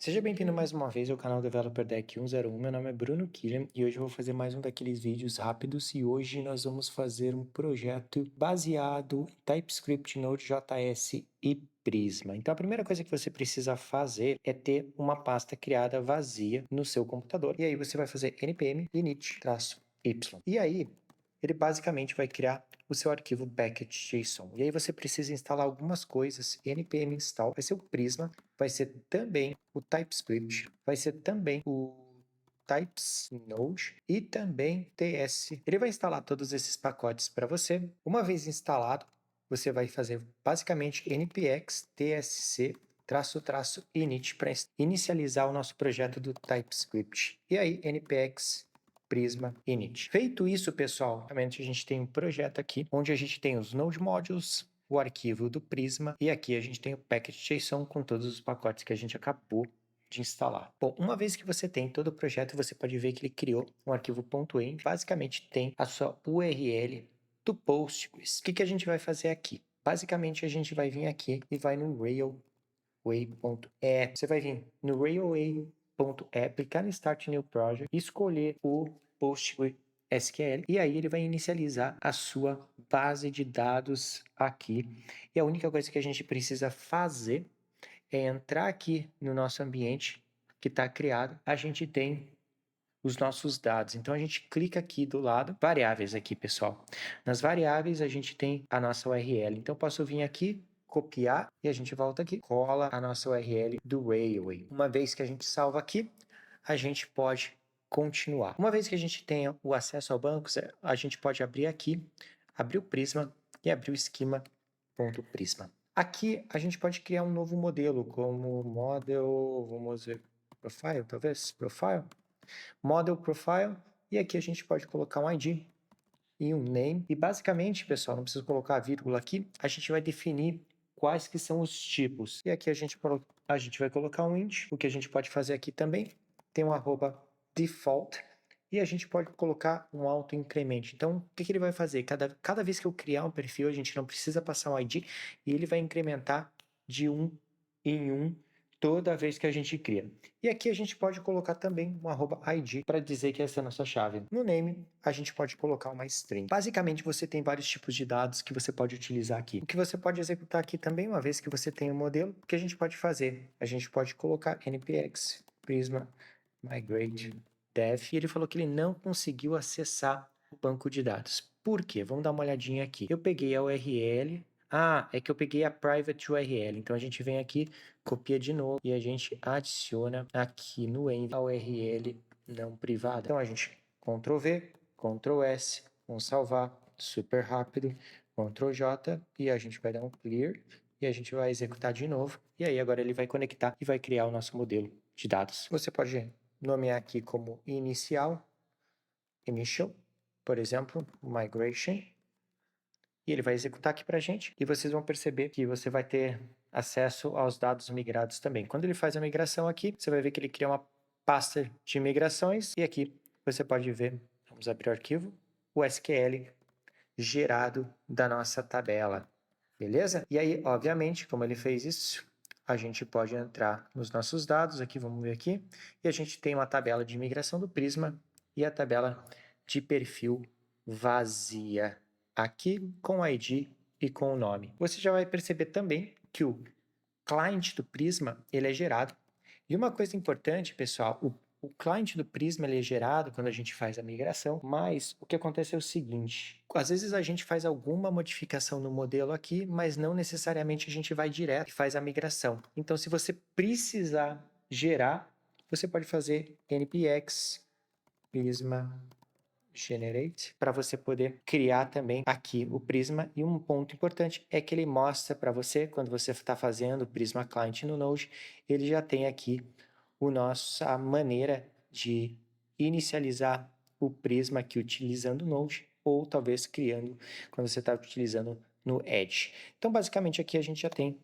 Seja bem-vindo mais uma vez ao canal Developer Deck 101. Meu nome é Bruno Killian e hoje eu vou fazer mais um daqueles vídeos rápidos e hoje nós vamos fazer um projeto baseado em TypeScript, Node.js e Prisma. Então a primeira coisa que você precisa fazer é ter uma pasta criada vazia no seu computador e aí você vai fazer npm init-y. E aí ele basicamente vai criar o seu arquivo package.json. E aí você precisa instalar algumas coisas. Npm install vai ser o Prisma, vai ser também o TypeScript, vai ser também o Types Node e também TS. Ele vai instalar todos esses pacotes para você. Uma vez instalado, você vai fazer basicamente npx tsc init para inicializar o nosso projeto do TypeScript. E aí, npx Prisma init. Feito isso, pessoal, realmente a gente tem um projeto aqui onde a gente tem os Node Modules, o arquivo do Prisma e aqui a gente tem o package.json com todos os pacotes que a gente acabou de instalar. Bom, uma vez que você tem todo o projeto, você pode ver que ele criou um arquivo .env, basicamente tem a sua URL do Postgres. O que a gente vai fazer aqui? Basicamente a gente vai vir aqui e vai no railway.app. Você vai vir no railway.app, clicar em Start New Project, escolher o PostgreSQL e aí ele vai inicializar a sua base de dados aqui. E a única coisa que a gente precisa fazer é entrar aqui no nosso ambiente que está criado. A gente tem os nossos dados. Então a gente clica aqui do lado, variáveis aqui, pessoal. Nas variáveis a gente tem a nossa URL. Então eu posso vir aqui, copiar e a gente volta aqui, cola a nossa URL do Railway. Uma vez que a gente salva aqui, a gente pode continuar. Uma vez que a gente tenha o acesso ao banco, a gente pode abrir aqui, abrir o Prisma e abrir o esquema.prisma. Aqui a gente pode criar um novo modelo como model, vamos ver, profile, talvez, profile. Model Profile, e aqui a gente pode colocar um ID e um name. E basicamente, pessoal, não precisa colocar a vírgula aqui, a gente vai definir quais que são os tipos. E aqui a gente vai colocar um int, o que a gente pode fazer aqui também, tem um arroba default, e a gente pode colocar um auto-incremente. Então, o que ele vai fazer? Cada vez que eu criar um perfil, a gente não precisa passar um ID, e ele vai incrementar de 1 em 1 toda vez que a gente cria. E aqui a gente pode colocar também um @id para dizer que essa é a nossa chave. No name, a gente pode colocar uma string. Basicamente, você tem vários tipos de dados que você pode utilizar aqui. O que você pode executar aqui também, uma vez que você tem o modelo, o que a gente pode fazer? A gente pode colocar npx prisma migrate dev, e ele falou que ele não conseguiu acessar o banco de dados. Por quê? Vamos dar uma olhadinha aqui. Eu peguei a URL, é que eu peguei a private URL, então a gente vem aqui, copia de novo e a gente adiciona aqui no env a URL não privada. Então a gente Ctrl V, Ctrl S, vamos salvar, super rápido, Ctrl J e a gente vai dar um clear e a gente vai executar de novo. E aí agora ele vai conectar e vai criar o nosso modelo de dados. Você pode nomear aqui como inicial, por exemplo, migration. E ele vai executar aqui para a gente e vocês vão perceber que você vai ter acesso aos dados migrados também. Quando ele faz a migração aqui, você vai ver que ele cria uma pasta de migrações e aqui você pode ver, vamos abrir o arquivo, o SQL gerado da nossa tabela, beleza? E aí, obviamente, como ele fez isso, a gente pode entrar nos nossos dados, aqui, vamos ver aqui, e a gente tem uma tabela de migração do Prisma e a tabela de perfil vazia, aqui com o ID e com o nome. Você já vai perceber também que o client do Prisma, ele é gerado. E uma coisa importante, pessoal, o client do Prisma ele é gerado quando a gente faz a migração, mas o que acontece é o seguinte, às vezes a gente faz alguma modificação no modelo aqui, mas não necessariamente a gente vai direto e faz a migração. Então, se você precisar gerar, você pode fazer npx prisma generate para você poder criar também aqui o Prisma. E um ponto importante é que ele mostra para você, quando você está fazendo o Prisma Client no Node, ele já tem aqui a maneira de inicializar o Prisma aqui utilizando o Node ou talvez criando quando você está utilizando no Edge. Então, basicamente, aqui a gente já tem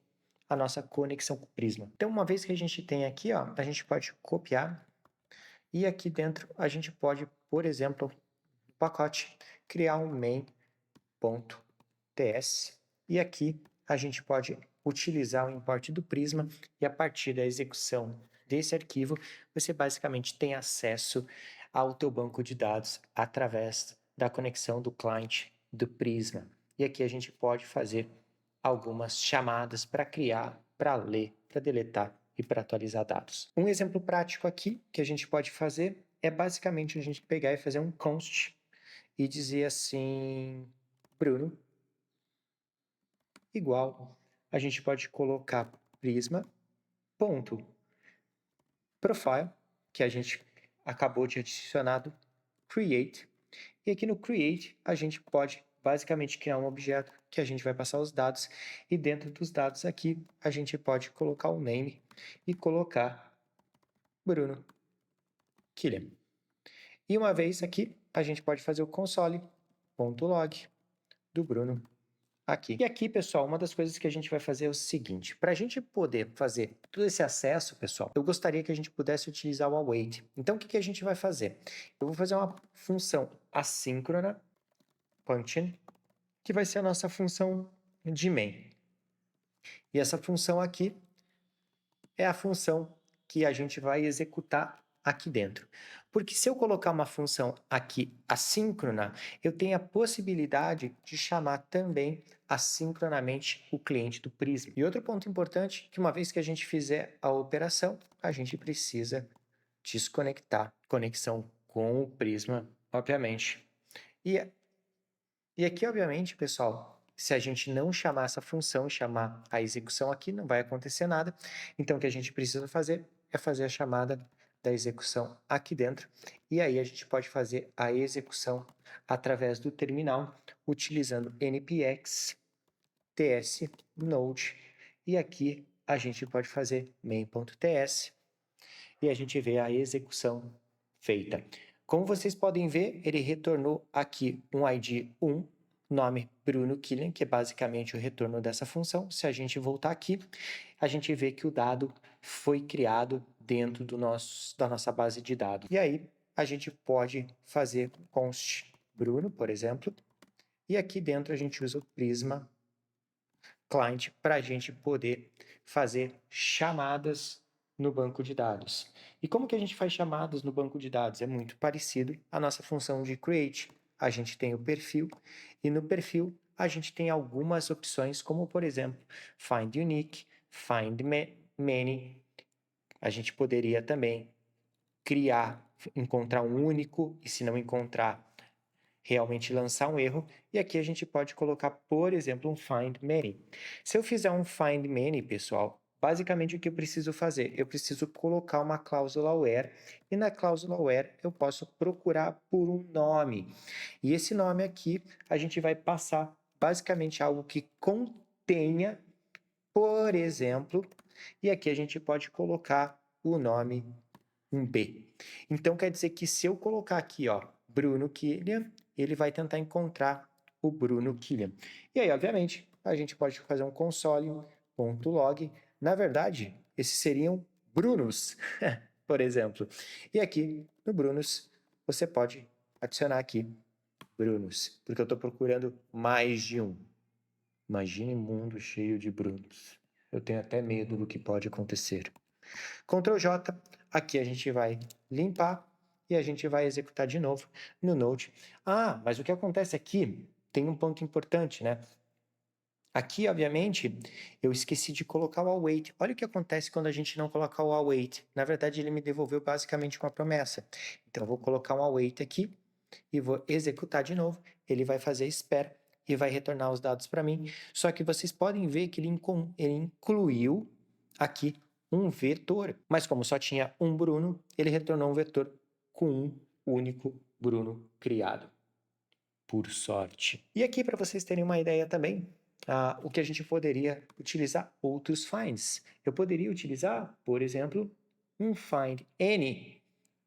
a nossa conexão com o Prisma. Então, uma vez que a gente tem aqui, ó, a gente pode copiar e aqui dentro a gente pode, por exemplo, pacote, criar um main.ts e aqui a gente pode utilizar o import do Prisma e a partir da execução desse arquivo, você basicamente tem acesso ao teu banco de dados através da conexão do client do Prisma. E aqui a gente pode fazer algumas chamadas para criar, para ler, para deletar e para atualizar dados. Um exemplo prático aqui que a gente pode fazer é basicamente a gente pegar e fazer um const e dizer assim, Bruno, igual, a gente pode colocar prisma, ponto, profile, que a gente acabou de adicionar do create, e aqui no create a gente pode basicamente criar um objeto que a gente vai passar os dados, e dentro dos dados aqui a gente pode colocar o name e colocar Bruno Killian. E uma vez aqui, a gente pode fazer o console.log do Bruno aqui. E aqui, pessoal, uma das coisas que a gente vai fazer é o seguinte. Para a gente poder fazer todo esse acesso, pessoal, eu gostaria que a gente pudesse utilizar o await. Então, o que a gente vai fazer? Eu vou fazer uma função assíncrona, function, que vai ser a nossa função de main. E essa função aqui é a função que a gente vai executar aqui dentro. Porque se eu colocar uma função aqui assíncrona, eu tenho a possibilidade de chamar também assincronamente o cliente do Prisma. E outro ponto importante, que uma vez que a gente fizer a operação, a gente precisa desconectar conexão com o Prisma, obviamente. E aqui, obviamente, pessoal, se a gente não chamar essa função, chamar a execução aqui, não vai acontecer nada. Então, o que a gente precisa fazer é fazer a chamada da execução aqui dentro. E aí a gente pode fazer a execução através do terminal, utilizando npx ts node. E aqui a gente pode fazer main.ts e a gente vê a execução feita. Como vocês podem ver, ele retornou aqui um ID 1, nome Bruno Killian, que é basicamente o retorno dessa função. Se a gente voltar aqui, a gente vê que o dado foi criado dentro da nossa base de dados. E aí, a gente pode fazer const Bruno, por exemplo, e aqui dentro a gente usa o Prisma Client para a gente poder fazer chamadas no banco de dados. E como que a gente faz chamadas no banco de dados? É muito parecido à nossa função de create. A gente tem o perfil e no perfil a gente tem algumas opções, como por exemplo, find unique, find many. A gente poderia também encontrar um único e se não encontrar, realmente lançar um erro, e aqui a gente pode colocar, por exemplo, um find many. Se eu fizer um find many, pessoal, basicamente o que eu preciso fazer? Eu preciso colocar uma cláusula where, e na cláusula where eu posso procurar por um nome. E esse nome aqui, a gente vai passar basicamente algo que contenha, por exemplo, e aqui a gente pode colocar o nome um B. Então, quer dizer que se eu colocar aqui, ó, Bruno Killian, ele vai tentar encontrar o Bruno Killian. E aí, obviamente, a gente pode fazer um console.log. Na verdade, esses seriam Brunos, por exemplo. E aqui, no Brunos, você pode adicionar aqui Brunos, porque eu estou procurando mais de um. Imagine um mundo cheio de Brunos. Eu tenho até medo do que pode acontecer. Ctrl J, aqui a gente vai limpar e a gente vai executar de novo no Node. Ah, mas o que acontece aqui tem um ponto importante, né? Aqui, obviamente, eu esqueci de colocar o await. Olha o que acontece quando a gente não colocar o await. Na verdade, ele me devolveu basicamente uma promessa. Então, eu vou colocar um await aqui e vou executar de novo. Ele vai fazer espera e vai retornar os dados para mim. Só que vocês podem ver que ele incluiu aqui um vetor. Mas como só tinha um Bruno, ele retornou um vetor com um único Bruno criado. Por sorte. E aqui, para vocês terem uma ideia também, o que a gente poderia utilizar outros finds. Eu poderia utilizar, por exemplo, um find any,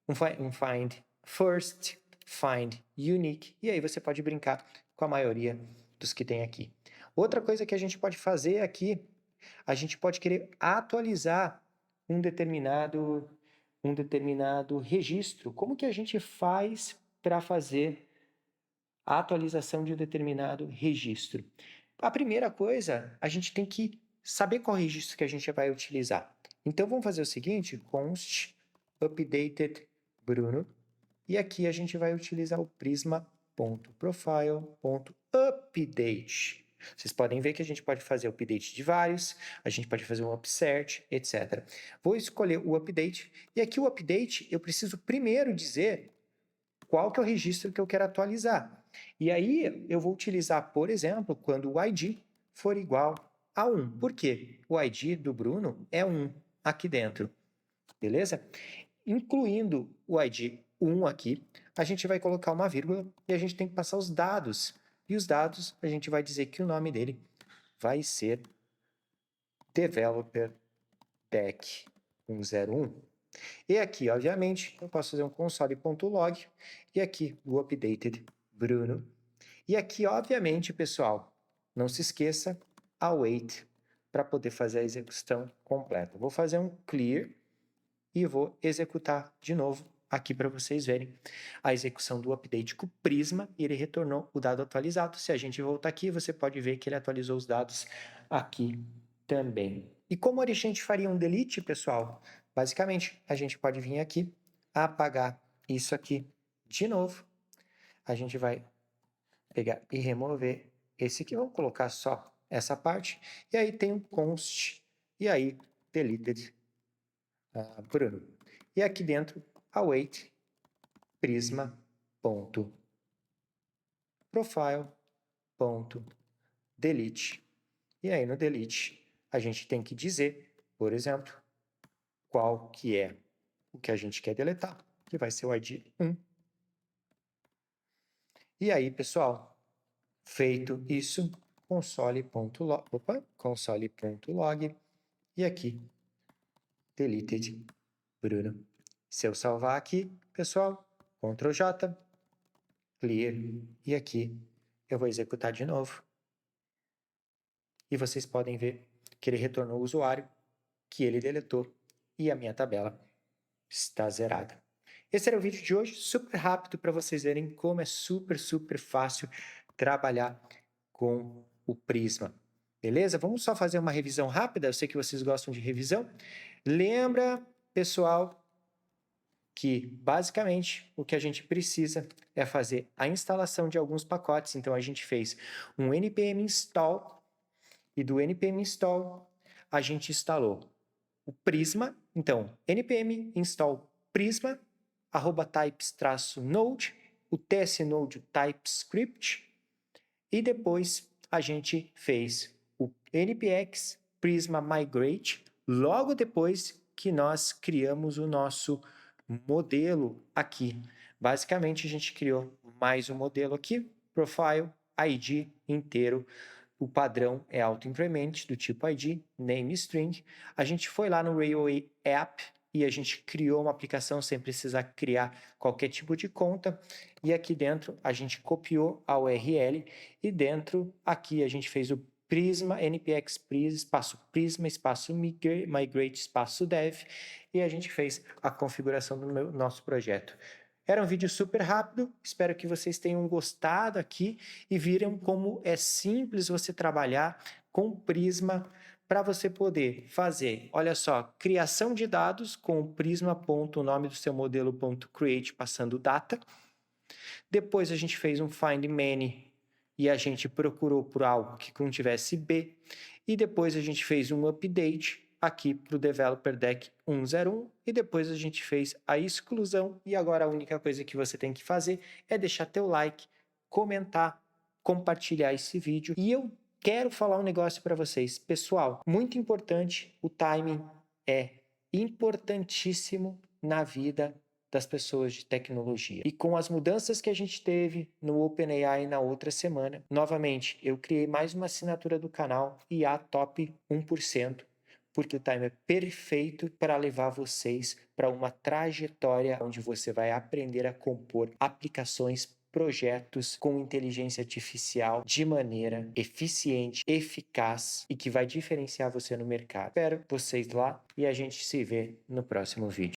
um find first, find unique, e aí você pode brincar com a maioria dos que tem aqui. Outra coisa que a gente pode fazer aqui, a gente pode querer atualizar um determinado registro. Como que a gente faz para fazer a atualização de um determinado registro? A primeira coisa, a gente tem que saber qual registro que a gente vai utilizar. Então, vamos fazer o seguinte, const updated Bruno, e aqui a gente vai utilizar o prisma.profile.update. Vocês podem ver que a gente pode fazer o update de vários, a gente pode fazer um upsert, etc. Vou escolher o update, e aqui o update eu preciso primeiro dizer qual que é o registro que eu quero atualizar. E aí eu vou utilizar, por exemplo, quando o ID for igual a 1. Por quê? O ID do Bruno é 1 aqui dentro, beleza? Incluindo o ID 1 aqui, a gente vai colocar uma vírgula e a gente tem que passar os dados. E os dados, a gente vai dizer que o nome dele vai ser Developer Deck 101. E aqui, obviamente, eu posso fazer um console.log e aqui o updated Bruno. E aqui, obviamente, pessoal, não se esqueça await para poder fazer a execução completa. Vou fazer um clear e vou executar de novo aqui para vocês verem a execução do update com o Prisma e ele retornou o dado atualizado. Se a gente voltar aqui, você pode ver que ele atualizou os dados aqui também. E como a gente faria um delete, pessoal? Basicamente, a gente pode vir aqui, apagar isso aqui de novo. A gente vai pegar e remover esse aqui. Vamos colocar só essa parte. E aí tem um const, e aí deleted Bruno. E aqui dentro, await prisma.profile.delete. E aí no delete, a gente tem que dizer, por exemplo, qual que é o que a gente quer deletar, que vai ser o ID 1. E aí, pessoal, feito isso, console.log e aqui, deleted Bruno. Se eu salvar aqui, pessoal, Ctrl J, clear, e aqui eu vou executar de novo. E vocês podem ver que ele retornou o usuário, que ele deletou, e a minha tabela está zerada. Esse era o vídeo de hoje, super rápido para vocês verem como é super fácil trabalhar com o Prisma. Beleza? Vamos só fazer uma revisão rápida, eu sei que vocês gostam de revisão. Lembra, pessoal, que basicamente o que a gente precisa é fazer a instalação de alguns pacotes. Então a gente fez um npm install e do npm install a gente instalou o Prisma. Então npm install Prisma @types-node, o tsnode TypeScript e depois a gente fez o npx Prisma migrate logo depois que nós criamos o nosso modelo aqui. Basicamente, a gente criou mais um modelo aqui, profile, ID inteiro. O padrão é auto-increment do tipo ID, name string. A gente foi lá no Railway App e a gente criou uma aplicação sem precisar criar qualquer tipo de conta. E aqui dentro a gente copiou a URL e dentro aqui a gente fez o Prisma, npx Prisma, espaço migrate, espaço dev, e a gente fez a configuração do nosso projeto. Era um vídeo super rápido, espero que vocês tenham gostado aqui e viram como é simples você trabalhar com Prisma para você poder fazer, olha só, criação de dados com o prisma.nome do seu modelo.create passando data. Depois a gente fez um find many e a gente procurou por algo que contivesse B. E depois a gente fez um update aqui para o Developer Deck 101 e depois a gente fez a exclusão e agora a única coisa que você tem que fazer é deixar teu like, comentar, compartilhar esse vídeo. E eu quero falar um negócio para vocês. Pessoal, muito importante, o timing é importantíssimo na vida das pessoas de tecnologia. E com as mudanças que a gente teve no OpenAI na outra semana, novamente, eu criei mais uma assinatura do canal IA Top 1%, porque o time é perfeito para levar vocês para uma trajetória onde você vai aprender a compor aplicações, projetos com inteligência artificial de maneira eficiente, eficaz e que vai diferenciar você no mercado. Espero vocês lá e a gente se vê no próximo vídeo.